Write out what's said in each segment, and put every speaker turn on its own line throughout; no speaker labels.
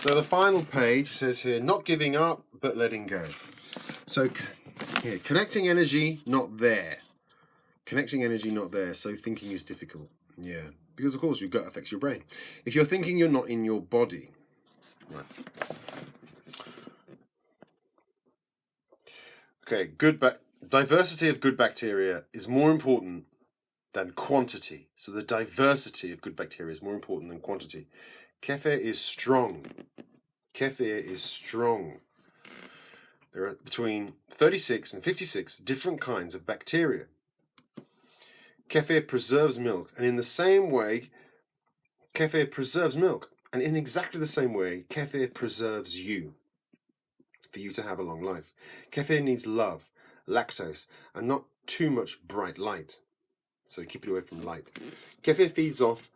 So the final page says here, not giving up, but letting go. So here, connecting energy, not there. Connecting energy, not there. So thinking is difficult. Yeah. Because, of course, your gut affects your brain. If you're thinking, you're not in your body. Right. Okay, diversity of good bacteria is more important than quantity. So the diversity of good bacteria is more important than quantity. Kefir is strong. Kefir is strong. There are between 36 and 56 different kinds of bacteria. Kefir preserves milk, and in the same way, kefir preserves milk, and in exactly the same way, kefir preserves you, for you to have a long life. Kefir needs love, lactose, and not too much bright light. So keep it away from light. Kefir feeds off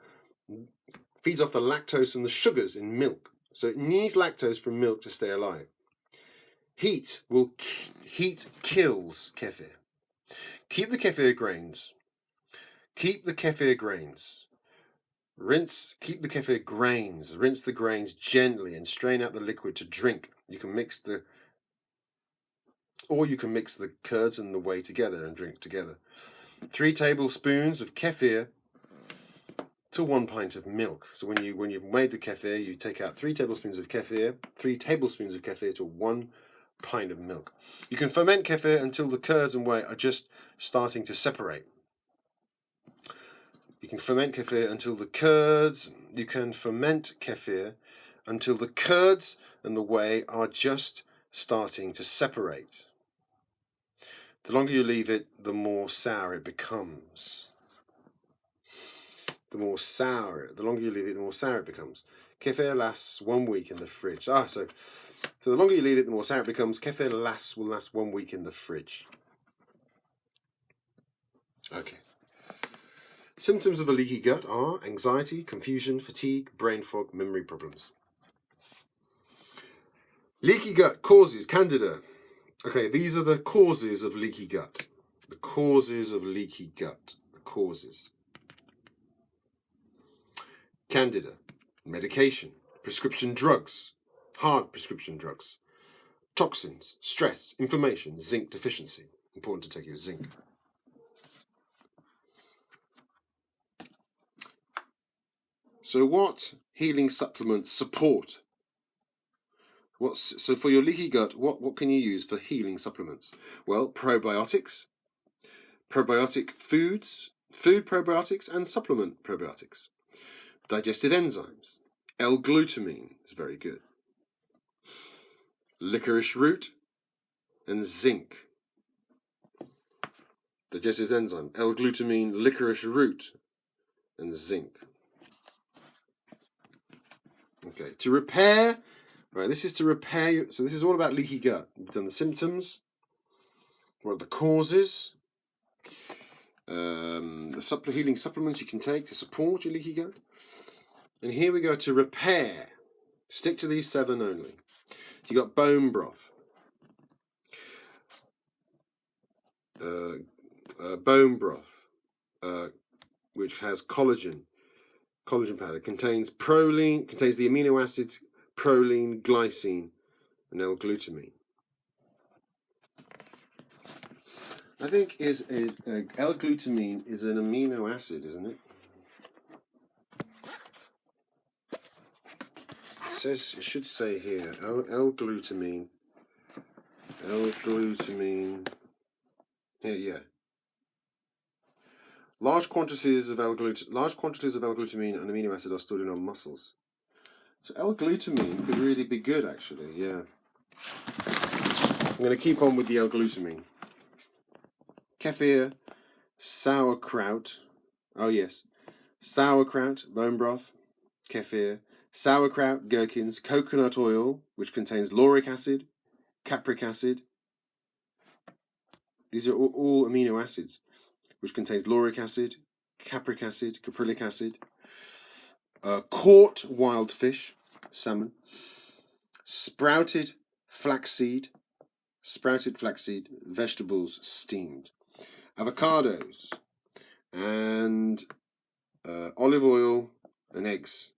the lactose and the sugars in milk. So it needs lactose from milk to stay alive. Heat kills kefir. Keep the kefir grains. Keep the kefir grains. Keep the kefir grains. Rinse the grains gently and strain out the liquid to drink. You can mix the curds and the whey together and drink together. 3 tablespoons of kefir to 1 pint of milk. So when you've made the kefir, you take out 3 tablespoons of kefir, 3 tablespoons of kefir to 1 pint of milk. You can ferment kefir until the curds and whey are just starting to separate. You can ferment kefir until the curds and the whey are just starting to separate. The longer you leave it, the more sour it becomes. The longer you leave it, the more sour it becomes. Kefir lasts 1 week in the fridge. So the longer you leave it, the more sour it becomes. Kefir will last 1 week in the fridge. Okay. Symptoms of a leaky gut are anxiety, confusion, fatigue, brain fog, memory problems. Leaky gut causes Candida. Okay, these are the causes of leaky gut. The causes of leaky gut. The causes. Candida. Medication. Prescription drugs. Hard prescription drugs. Toxins. Stress. Inflammation. Zinc deficiency. Important to take your zinc. So what healing supplements support? So for your leaky gut, what can you use for healing supplements? Well, probiotics, probiotic foods, food probiotics and supplement probiotics. Digestive enzymes. L-glutamine is very good. Licorice root and zinc. Digestive enzyme, L-glutamine, licorice root and zinc. Okay, to repair, right, this is to repair, so this is all about leaky gut. We've done the symptoms, what are the causes, the healing supplements you can take to support your leaky gut. And here we go to repair. Stick to these 7 only. You got bone broth, which has collagen powder, contains the amino acids proline, glycine, and L-glutamine. I think L-glutamine is an amino acid, isn't it? It should say here L-glutamine. Yeah. Large quantities of L-glutamine and amino acid are stored in our muscles. So L-glutamine could really be good, actually. Yeah. I'm going to keep on with the L-glutamine. Kefir, sauerkraut. Oh yes, sauerkraut, bone broth, kefir, sauerkraut, gherkins, coconut oil, which contains lauric acid, capric acid. These are all amino acids, which contains lauric acid, capric acid, caprylic acid. Caught wild fish, salmon. Sprouted flaxseed, vegetables steamed. Avocados, and olive oil and eggs.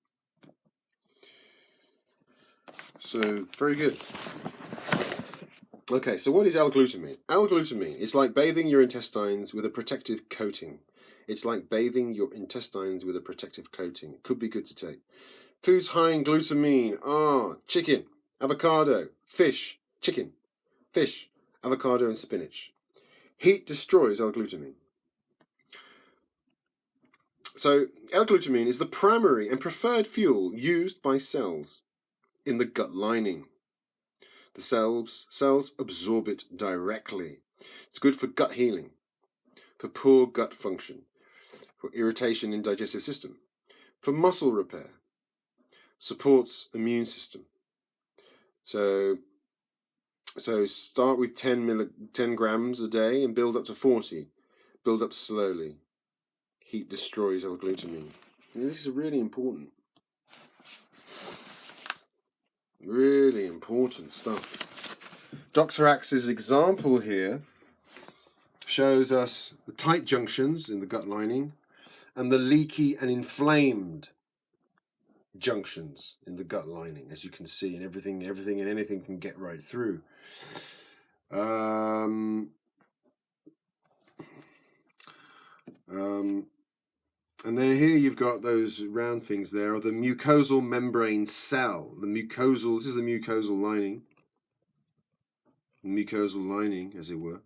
So, very good. Okay, so what is L-glutamine? L-glutamine is like bathing your intestines with a protective coating. It's like bathing your intestines with a protective coating. Could be good to take. Foods high in glutamine are chicken, avocado, fish, chicken, fish, avocado, and spinach. Heat destroys L-glutamine. So, L-glutamine is the primary and preferred fuel used by cells in the gut lining. The cells absorb it directly. It's good for gut healing, for poor gut function, for irritation in digestive system, for muscle repair, supports immune system. So start with 10 grams a day and build up to 40. Build up slowly. Heat destroys L-glutamine. This is really important. Really important stuff. Dr. Axe's example here shows us the tight junctions in the gut lining and the leaky and inflamed junctions in the gut lining, as you can see, and everything and anything can get right through. And then here you've got those round things there, are the mucosal membrane cell. This is the mucosal lining, as it were,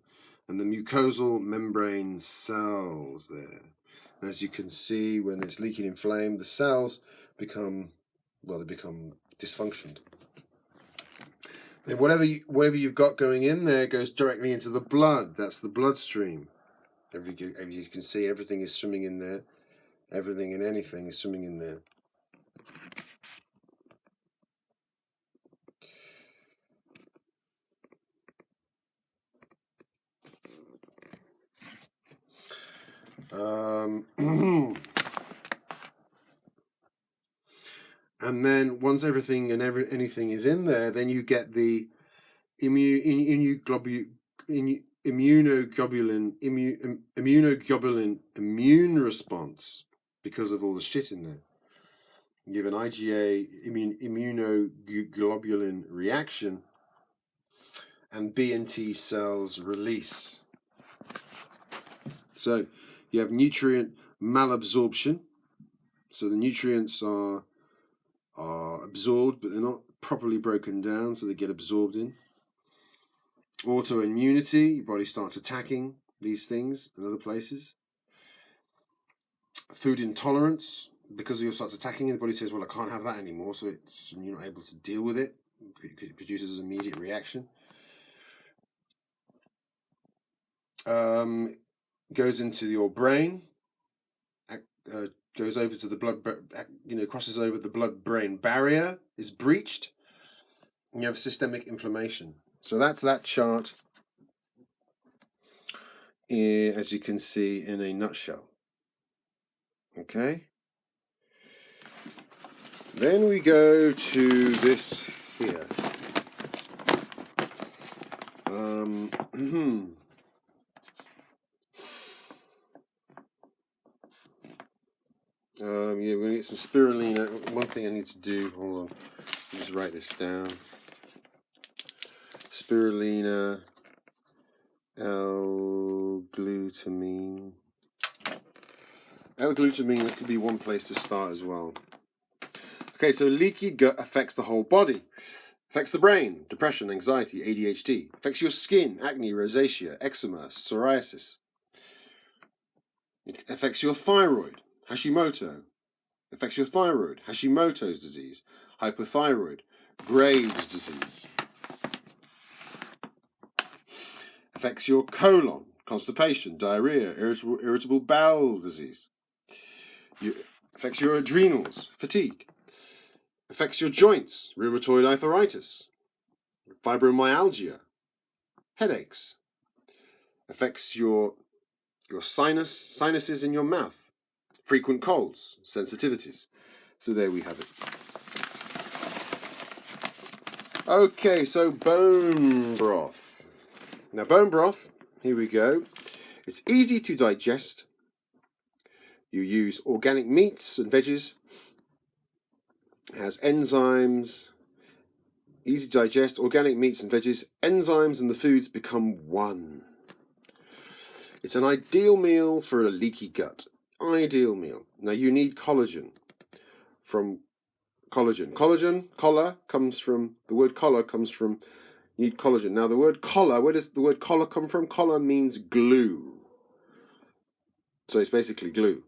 and the mucosal membrane cells there. And as you can see, when it's leaky and inflamed, the cells become dysfunctioned. Then whatever you've got going in there goes directly into the blood. That's the bloodstream. As you can see, everything is swimming in there. Everything and anything is swimming in there. And then once everything and anything is in there, then you get the immunoglobulin immune response because of all the shit in there. You have an IgA immunoglobulin reaction, and B and T cells release. So you have nutrient malabsorption. So the nutrients are absorbed, but they're not properly broken down, so they get absorbed in. Autoimmunity, your body starts attacking these things and other places. Food intolerance, because it starts attacking, the body says, well, I can't have that anymore, so you're not able to deal with it. It produces an immediate reaction. Goes into your brain, goes over to the blood, crosses over the blood-brain barrier, is breached, and you have systemic inflammation. So that's that chart, as you can see, in a nutshell. Okay. Then we go to this here. We're going to get some spirulina. One thing I need to do, hold on, I'll just write this down. Spirulina, L-glutamine. L-glutamine could be one place to start as well. Okay, so leaky gut affects the whole body. Affects the brain, depression, anxiety, ADHD. Affects your skin, acne, rosacea, eczema, psoriasis. It affects your thyroid, Hashimoto. Affects your thyroid, Hashimoto's disease, hypothyroid, Graves' disease. Affects your colon, constipation, diarrhea, irritable bowel disease. Affects your adrenals, fatigue. Affects your joints, rheumatoid arthritis, fibromyalgia, headaches. Affects your sinuses in your mouth, frequent colds, sensitivities. So there we have it. Okay, so bone broth. Now bone broth, here we go. It's easy to digest. You use organic meats and veggies. It has enzymes. easy to digest, organic meats and veggies, enzymes and the foods become one. It's an ideal meal for a leaky gut. Ideal meal. Now you need collagen from collar comes from, the word collar comes from, you need collagen. Now the word collar, where does the word collar come from? Collar means glue. So it's basically glue.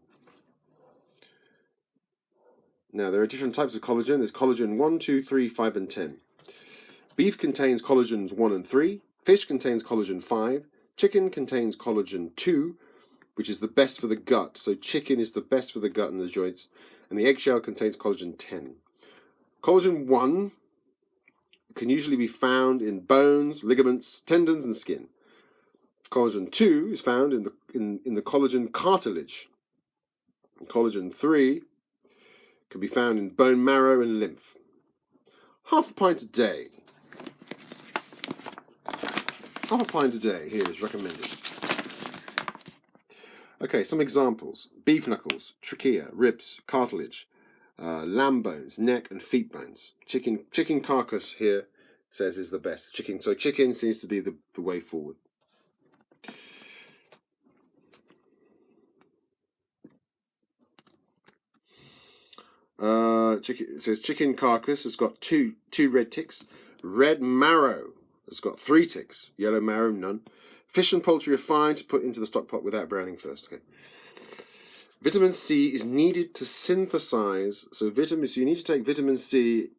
Now there are different types of collagen. There's collagen 1, 2, 3, 5 and 10. Beef contains collagens 1 and 3. Fish contains collagen 5. Chicken contains collagen 2, which is the best for the gut. So chicken is the best for the gut and the joints. And the eggshell contains collagen 10. Collagen 1 can usually be found in bones, ligaments, tendons, and skin. Collagen 2 is found in the collagen cartilage. And collagen 3 can be found in bone marrow and lymph. Half a pint a day. Half a pint a day here is recommended. Okay, some examples. Beef knuckles, trachea, ribs, cartilage, lamb bones, neck and feet bones. Chicken carcass here says is the best. So chicken seems to be the way forward. It says chicken carcass has got two red ticks. Red marrow has got 3 ticks. Yellow marrow, none. Fish and poultry are fine to put into the stock pot without browning first. Okay. Vitamin C is needed to synthesize. So you need to take vitamin C.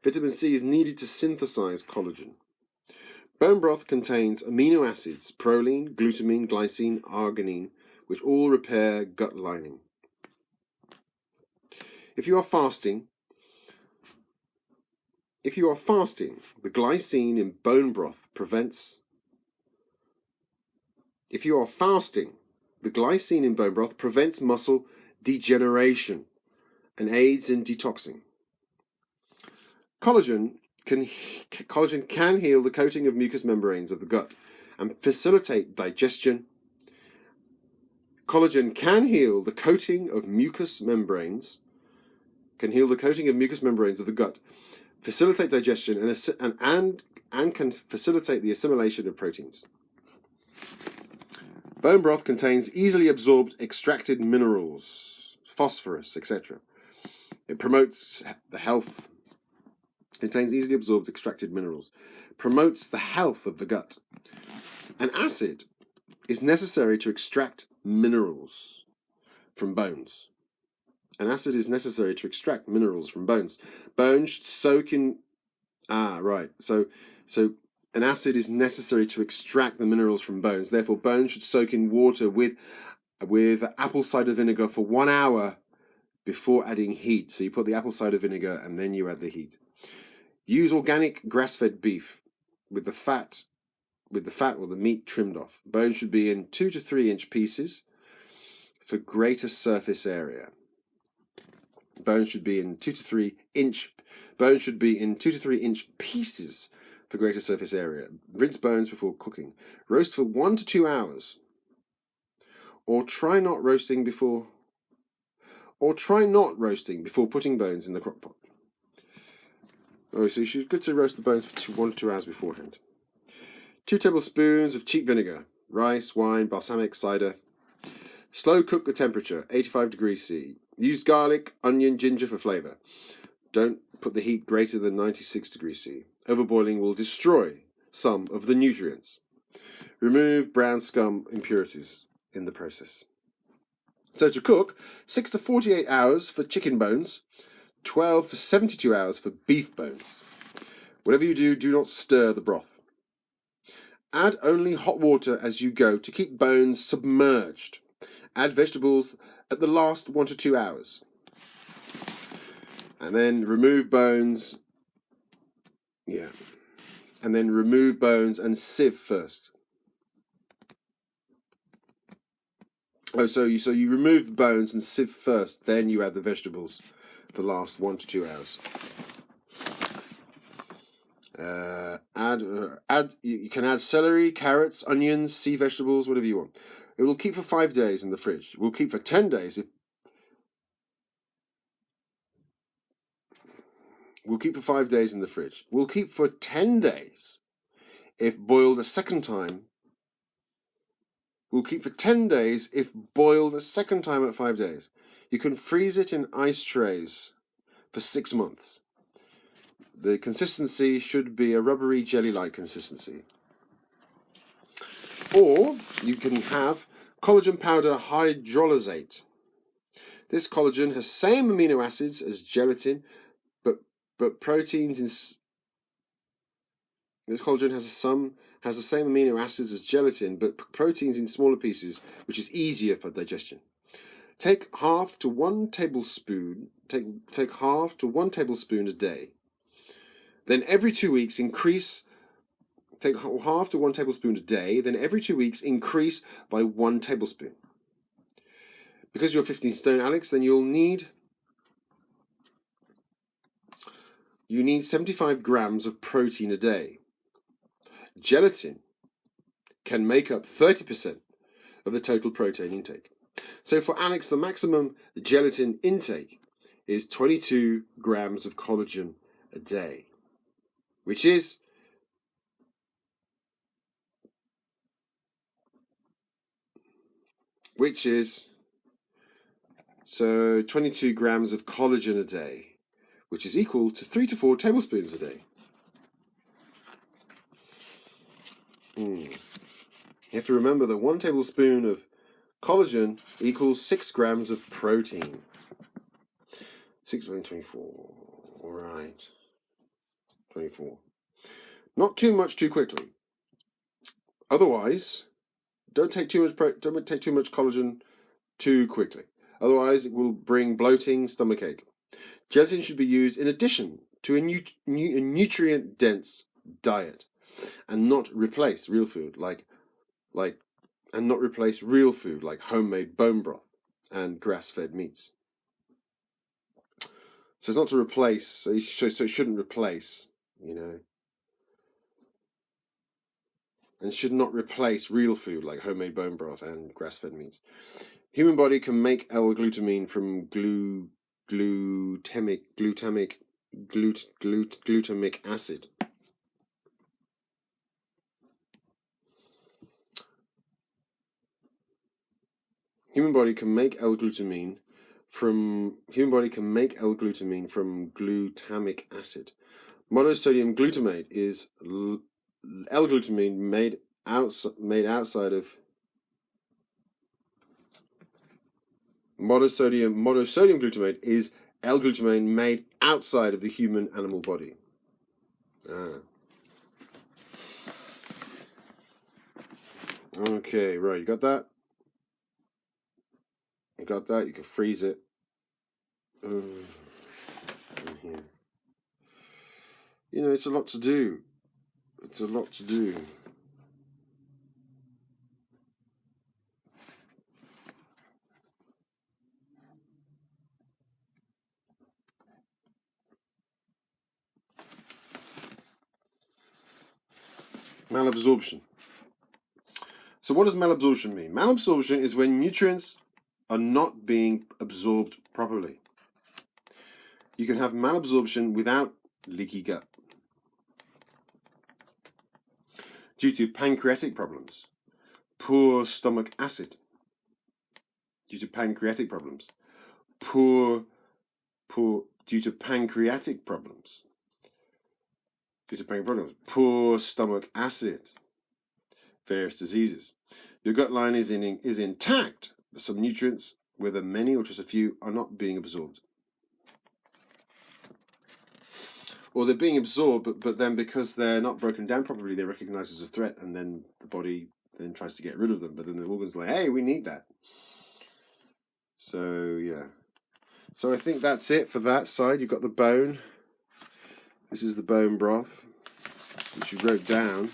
Vitamin C is needed to synthesize collagen. Bone broth contains amino acids, proline, glutamine, glycine, arginine, which all repair gut lining. If you are fasting, the glycine in bone broth prevents muscle degeneration and aids in detoxing. Collagen can heal the coating of mucous membranes of the gut and facilitate digestion. Collagen can heal the coating of mucous membranes of the gut, facilitate digestion, and can facilitate the assimilation of proteins. Bone broth contains easily absorbed extracted minerals, phosphorus, etc. It promotes the health. Contains easily absorbed extracted minerals. Promotes the health of the gut. An acid is necessary to extract minerals from bones. Bones should soak in. So an acid is necessary to extract the minerals from bones. Therefore, bones should soak in water with apple cider vinegar for 1 hour before adding heat. So you put the apple cider vinegar and then you add the heat. Use organic grass-fed beef with the fat or the meat trimmed off. Bones should be in 2 to 3 inch pieces for greater surface area. Bones should be in 2 to 3 inch pieces for greater surface area. Rinse bones before cooking. Roast for 1 to 2 hours. Or try not roasting before putting bones in the crock pot. Oh, so it's good to roast the bones for 1 to 2 hours beforehand. 2 tablespoons of cheap vinegar, rice, wine, balsamic, cider. Slow cook the temperature, 85 degrees C. Use garlic, onion, ginger for flavor. Don't put the heat greater than 96 degrees C. Overboiling will destroy some of the nutrients. Remove brown scum impurities in the process. So to cook, 6 to 48 hours for chicken bones, 12 to 72 hours for beef bones. Whatever you do, do not stir the broth. Add only hot water as you go to keep bones submerged. Add vegetables at the last 1 to 2 hours. And then remove bones. And then remove bones and sieve first. Oh, so you remove the bones and sieve first, then you add the vegetables the last 1 to 2 hours. You can add celery, carrots, onions, sea vegetables, whatever you want. It will keep for 5 days in the fridge. It will keep for 10 days We'll keep for 5 days in the fridge. We'll keep for 10 days if boiled a second time. We'll keep for 10 days if boiled a second time at 5 days. You can freeze it in ice trays for 6 months. The consistency should be a rubbery jelly-like consistency. Or you can have collagen powder hydrolysate. This collagen has same amino acids as gelatin, but proteins in this collagen has the same amino acids as gelatin, but proteins in smaller pieces, which is easier for digestion. Take half to 1 tablespoon. Take half to 1 tablespoon a day. Then every 2 weeks increase. Take half to 1 tablespoon a day. Then every 2 weeks increase by 1 tablespoon. Because you're 15 stone, Alex, then you need 75 grams of protein a day. Gelatin can make up 30% of the total protein intake. So for Alex, the maximum gelatin intake is 22 grams of collagen a day, which is so 22 grams of collagen a day, which is equal to 3 to 4 tablespoons a day. You have to remember that 1 tablespoon of collagen equals 6 grams of protein. 6 by 24. All right. 24. Not too much too quickly. Otherwise, don't take too much collagen too quickly. Otherwise, it will bring bloating, stomachache. Gelatin should be used in addition to a nutrient-dense diet, and not replace real food like homemade bone broth and grass-fed meats. So it's not to replace. So it shouldn't replace, and should not replace real food like homemade bone broth and grass-fed meats. Human body can make L-glutamine from glutamic acid. Human body can make L-glutamine from glutamic acid. Monosodium glutamate is L-glutamine made outside of monosodium glutamate is L-glutamine made outside of the human animal body. Okay, right, you got that? You got that? You can freeze it. In here. It's a lot to do. Malabsorption. So what does malabsorption mean? Malabsorption is when nutrients are not being absorbed properly. You can have malabsorption without leaky gut due to pancreatic problems, poor stomach acid, due to pancreatic problems, poor stomach acid, various diseases. Your gut line is intact, but some nutrients, whether many or just a few, are not being absorbed. Or they're being absorbed, but then because they're not broken down properly, they're recognized as a threat, and then the body then tries to get rid of them. But then the organ's like, hey, we need that. So, yeah. So I think that's it for that side. You've got the bone. This is the bone broth, which you wrote down.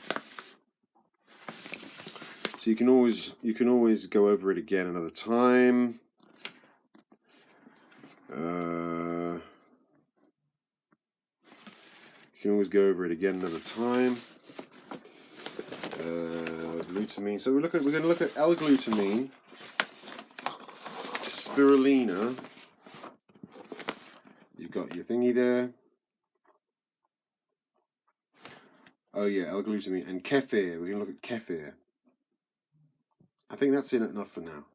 So you can always go over it again another time. You can always go over it again another time. Glutamine. So we're going to look at L-glutamine, spirulina. You've got your thingy there. Oh yeah, L-glutamine and kefir. We're going to look at kefir. I think that's enough for now.